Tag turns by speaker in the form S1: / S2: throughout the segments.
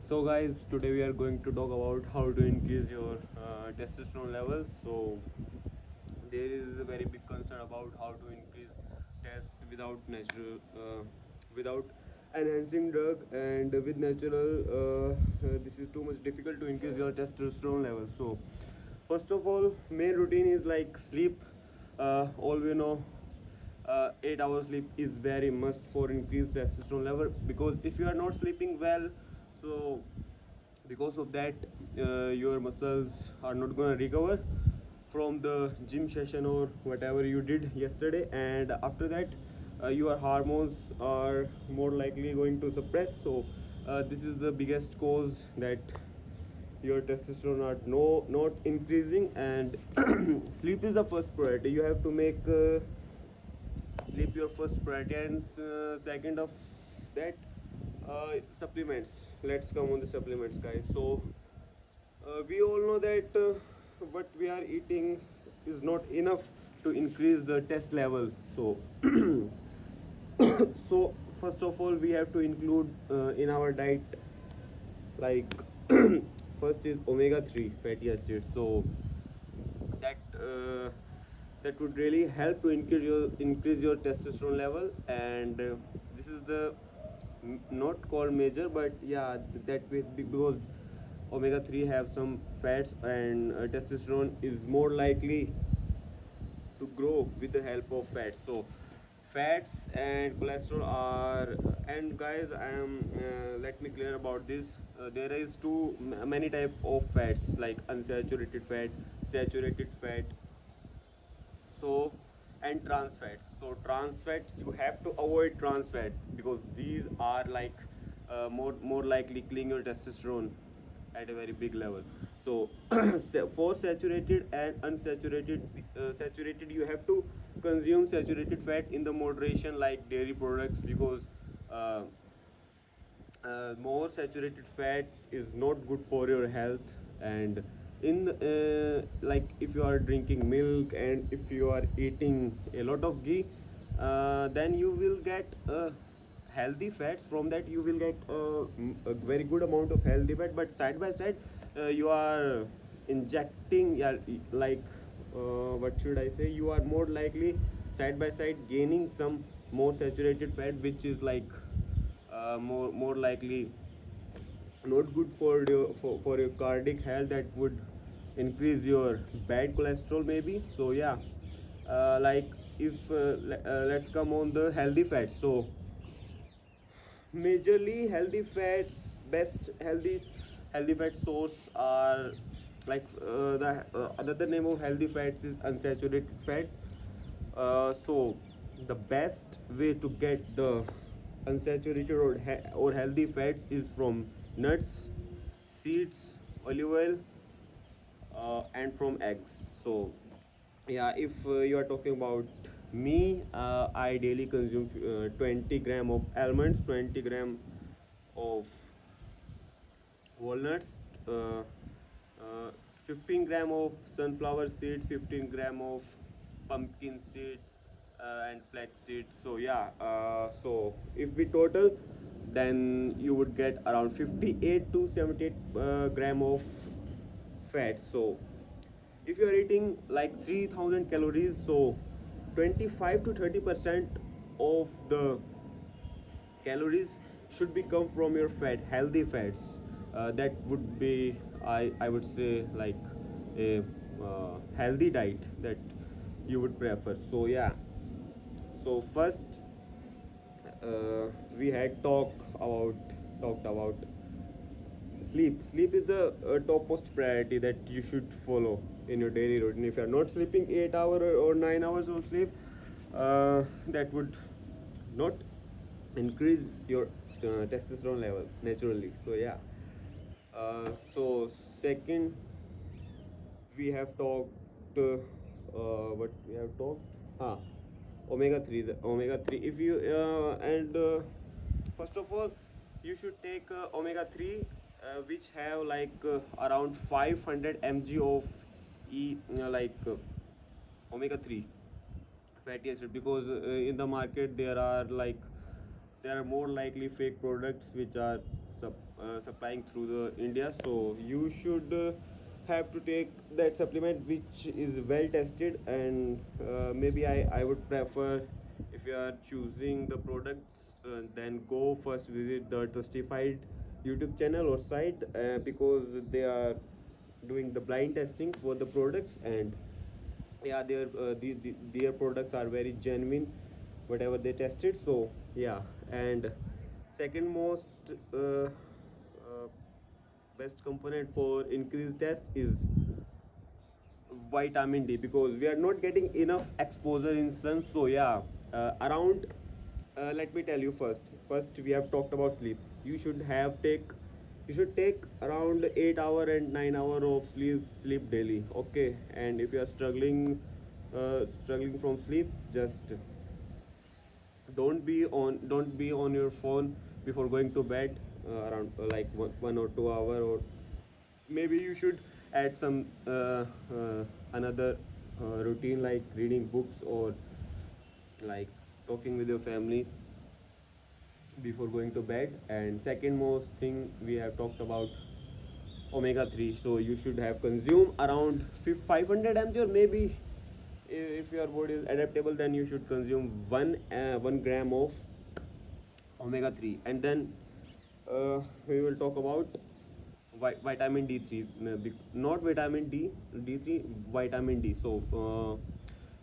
S1: So guys, today we are going to talk about how to increase your testosterone level. So there is a very big concern about how to increase test without natural, without enhancing drug, and with natural. This is too much difficult to increase your testosterone level. So first of all, main routine is like sleep. All we know, 8 hours sleep is very must for increased testosterone level, because if you are not sleeping well, so because of that your muscles are not going to recover from the gym session or whatever you did yesterday, and after that your hormones are more likely going to suppress. So this is the biggest cause that your testosterone are not increasing. And sleep is the first priority. You have to make sleep your first priority, and second of that, supplements. Let's come on the supplements, guys. So we all know that what we are eating is not enough to increase the test level. So so first of all, we have to include in our diet, like first is omega 3 fatty acids. So that that would really help to increase your testosterone level. And this is the not called major, but yeah, that because omega 3 have some fats, and testosterone is more likely to grow with the help of fats. So fats and cholesterol are, and guys, I am let me clear about this. There is many type of fats, like unsaturated fat, saturated fat, so, and trans fats. So trans fat, you have to avoid trans fat, because these are like more likely killing your testosterone at a very big level. So for saturated and unsaturated, saturated, you have to consume saturated fat in the moderation, like dairy products, because uh, more saturated fat is not good for your health. And in like if you are drinking milk and if you are eating a lot of ghee, then you will get healthy fats. From that you will get a very good amount of healthy fat, but side by side you are injecting, yeah, like what should I say, you are more likely side by side gaining some more saturated fat, which is like more likely not good for your cardiac health. That would increase your bad cholesterol maybe. So yeah, like if let's come on the healthy fats. So majorly healthy fats, best healthy fat source are like the another name of healthy fats is unsaturated fat. So the best way to get the unsaturated or healthy fats is from nuts, seeds, olive oil, and from eggs. So yeah, if you are talking about me, I daily consume 20 gram of almonds, 20 gram of walnuts, uh, uh, 15 gram of sunflower seed, 15 gram of pumpkin seed, and flax seed. So yeah, so if we total, then you would get around 58 to 78 gram of fat. So if you are eating like 3000 calories, so 25 to 30% of the calories should be come from your fat, healthy fats. That would be, I would say, like a healthy diet that you would prefer. So yeah, so first we had talked about sleep. Sleep is the topmost priority that you should follow in your daily routine. If you are not sleeping 8 hours or 9 hours of sleep, that would not increase your testosterone level naturally. So yeah, so second, we have talked what we have talked, ah, omega 3, the omega 3. If you and first of all, you should take omega 3, which have like around 500 mg of like omega 3 fatty acid, because in the market there are like there are more likely fake products which are supplying through the India. So you should have to take that supplement which is well tested, and maybe I would prefer, if you are choosing the products, then go first visit the justified YouTube channel or site, because they are doing the blind testing for the products, and yeah, their products are very genuine, whatever they tested. So yeah. And second most best component for increased test is vitamin D, because we are not getting enough exposure in sun. So yeah, around let me tell you, first we have talked about sleep. You should take around 8 hour and 9 hour of sleep daily. Okay, and if you are struggling from sleep, just don't be on your phone before going to bed, around like 1 or 2 hour, or maybe you should add some another routine, like reading books, or like talking with your family before going to bed. And second most thing, we have talked about omega 3. So you should have consumed around 500 mg, or maybe if your body is adaptable, then you should consume 1 gram of omega 3. And then we will talk about vitamin D3, not vitamin D3, vitamin D. So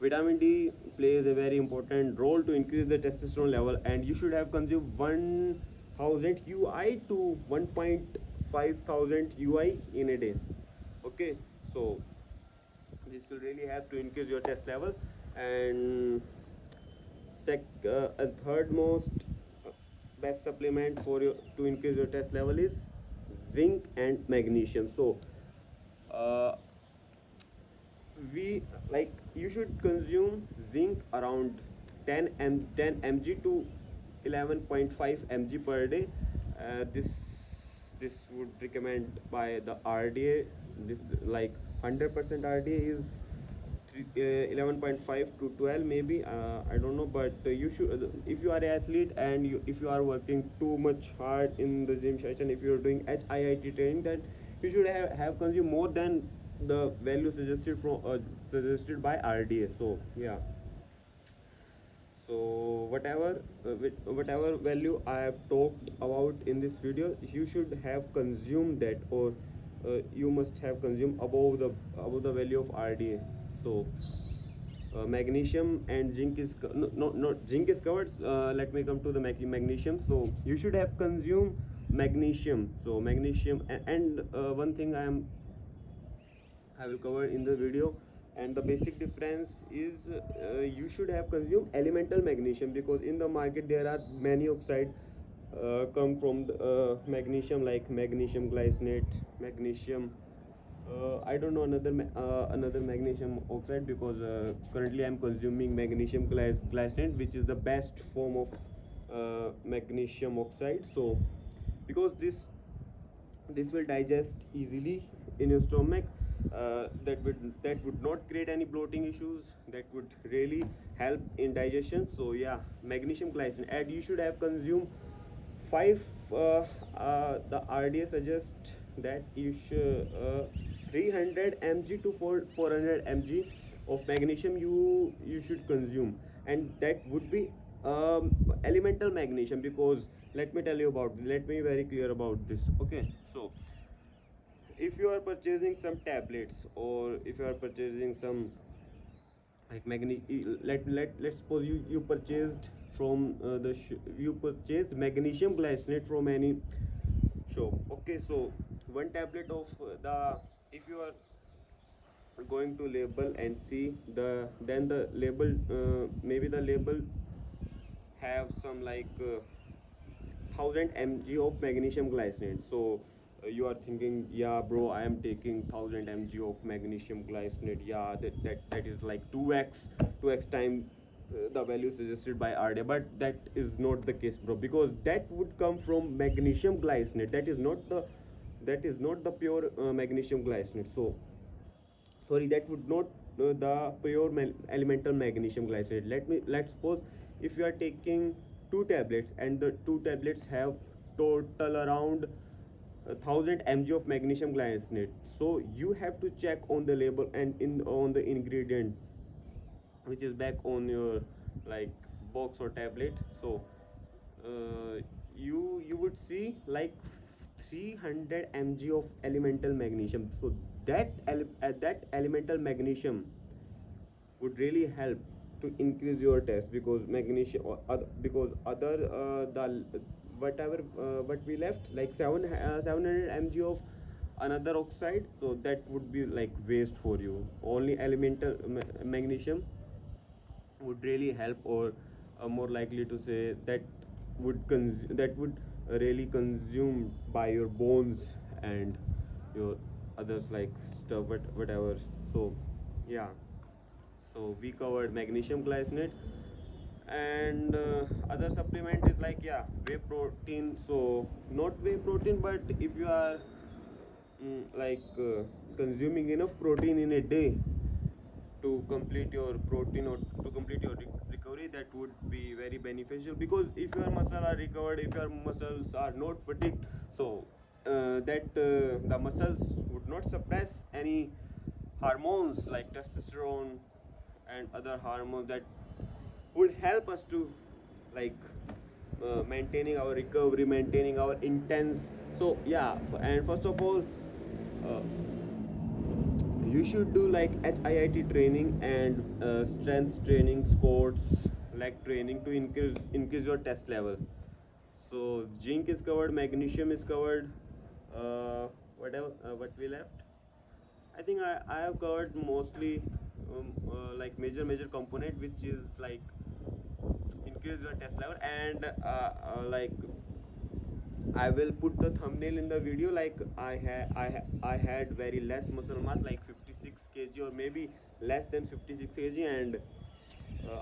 S1: vitamin D plays a very important role to increase the testosterone level, and you should have consumed 1000 UI to 1.5 thousand UI in a day. Okay, so this will really help to increase your test level. And a third most best supplement for you to increase your test level is zinc and magnesium. So uh, we like you should consume zinc around 10 mg to 11.5 mg per day. This would recommend by the RDA. This, like 100% RDA is 11.5 to 12 maybe, I don't know, but you should, if you are an athlete and if you are working too much hard in the gym session, if you are doing HIIT training, then you should have consumed more than the value suggested by RDA. So yeah, so whatever value I have talked about in this video, you should have consumed that, or you must have consumed above the value of RDA. So magnesium and zinc is not zinc is covered. Let me come to the magnesium. So you should have consumed magnesium. So magnesium, and one thing I will cover in the video, and the basic difference is you should have consumed elemental magnesium, because in the market there are many oxide come from the, magnesium, like magnesium glycinate, magnesium, I don't know another magnesium oxide, because currently I'm consuming magnesium glycinate, which is the best form of magnesium oxide. So because this will digest easily in your stomach, that would not create any bloating issues, that would really help in digestion. So yeah, magnesium glycinate, and you should have consumed 5 the RDA suggests that you should 300 mg to 400 mg of magnesium you should consume, and that would be elemental magnesium. Because let me be very clear about this. Okay, so if you are purchasing some tablets, or if you are purchasing some like let's suppose you purchased from you purchased magnesium glycinate from any shop. Okay, so one tablet of the if you are going to label and see then the label, maybe the label have some like 1000 mg of magnesium glycinate. So you are thinking, yeah bro, I am taking 1000 mg of magnesium glycinate, yeah, that is like 2x time the value suggested by RDA. But that is not the case, bro, because that would come from magnesium glycinate. That is not the pure magnesium glycinate. So sorry, that would not the pure elemental magnesium glycinate. Let's suppose if you are taking two tablets, and the two tablets have total around 1000 mg of magnesium glycinate. So you have to check on the label and in on the ingredient which is back on your like box or tablet. So uh, you would see like 300 mg of elemental magnesium. So that elemental magnesium would really help to increase your test, because magnesium or because other the whatever what we left like 700 mg of another oxide, so that would be like waste for you. Only elemental magnesium would really help, or more likely to say that that would really consume by your bones and your others like stuff whatever. So yeah, so we covered magnesium glycinate, and other supplement is like, yeah, whey protein. So not whey protein, but if you are consuming enough protein in a day to complete your protein or to complete your recovery, that would be very beneficial, because if your muscles are recovered, if your muscles are not fatigued, so the muscles would not suppress any hormones like testosterone and other hormones that would help us to like maintaining our recovery, maintaining our intense. So yeah, and first of all, uh, you should do like HIIT training and strength training, squats, leg training to increase your test level. So zinc is covered, magnesium is covered. Whatever what we left, I think I have covered mostly like major component which is like increase your test level. And like I will put the thumbnail in the video. Like I had very less muscle mass, like 56 kg or maybe less than 56 kg, and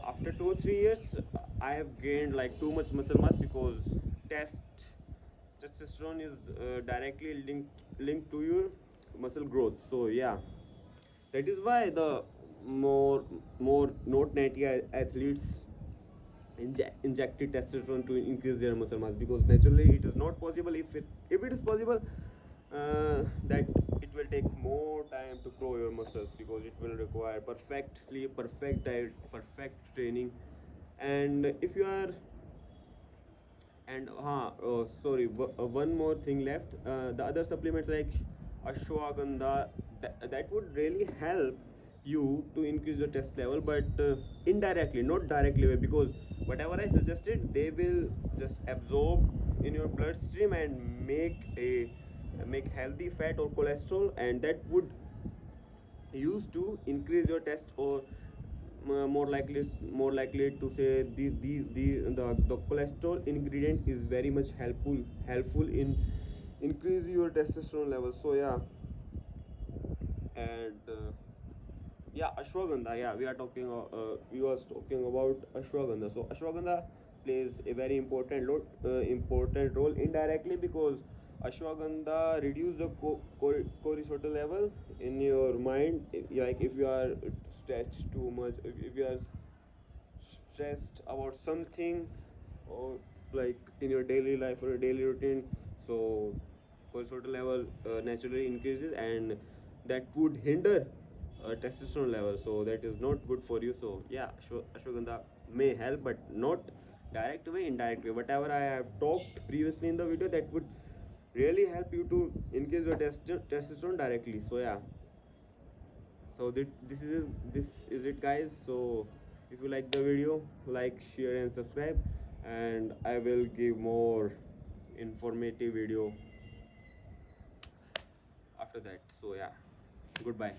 S1: after 2 or 3 years, I have gained like too much muscle mass, because test testosterone is directly linked to your muscle growth. So yeah, that is why the more not natty athletes injected testosterone to increase their muscle mass, because naturally it is not possible. If it is possible, that it will take more time to grow your muscles, because it will require perfect sleep, perfect diet, perfect training. And if you are, and oh, sorry, one more thing left. The other supplements like ashwagandha, that would really help you to increase your test level, but indirectly, not directly, because whatever I suggested, they will just absorb in your bloodstream and make healthy fat or cholesterol, and that would used to increase your test, or more likely to say the cholesterol ingredient is very much helpful in increase your testosterone level. So yeah, and yeah, ashwagandha, yeah, we was talking about ashwagandha. So ashwagandha plays a very important role indirectly, because ashwagandha reduce the cortisol level in your mind. Like if you are stressed too much, if you are stressed about something, or like in your daily life or your daily routine, so cortisol level naturally increases, and that would hinder testosterone level, so that is not good for you. So yeah, ashwagandha may help, but not direct way, indirect way. Whatever I have talked previously in the video, that would really help you to increase your testosterone directly. So yeah, so this is it, guys. So if you like the video, like, share and subscribe, and I will give more informative video after that. So yeah, goodbye.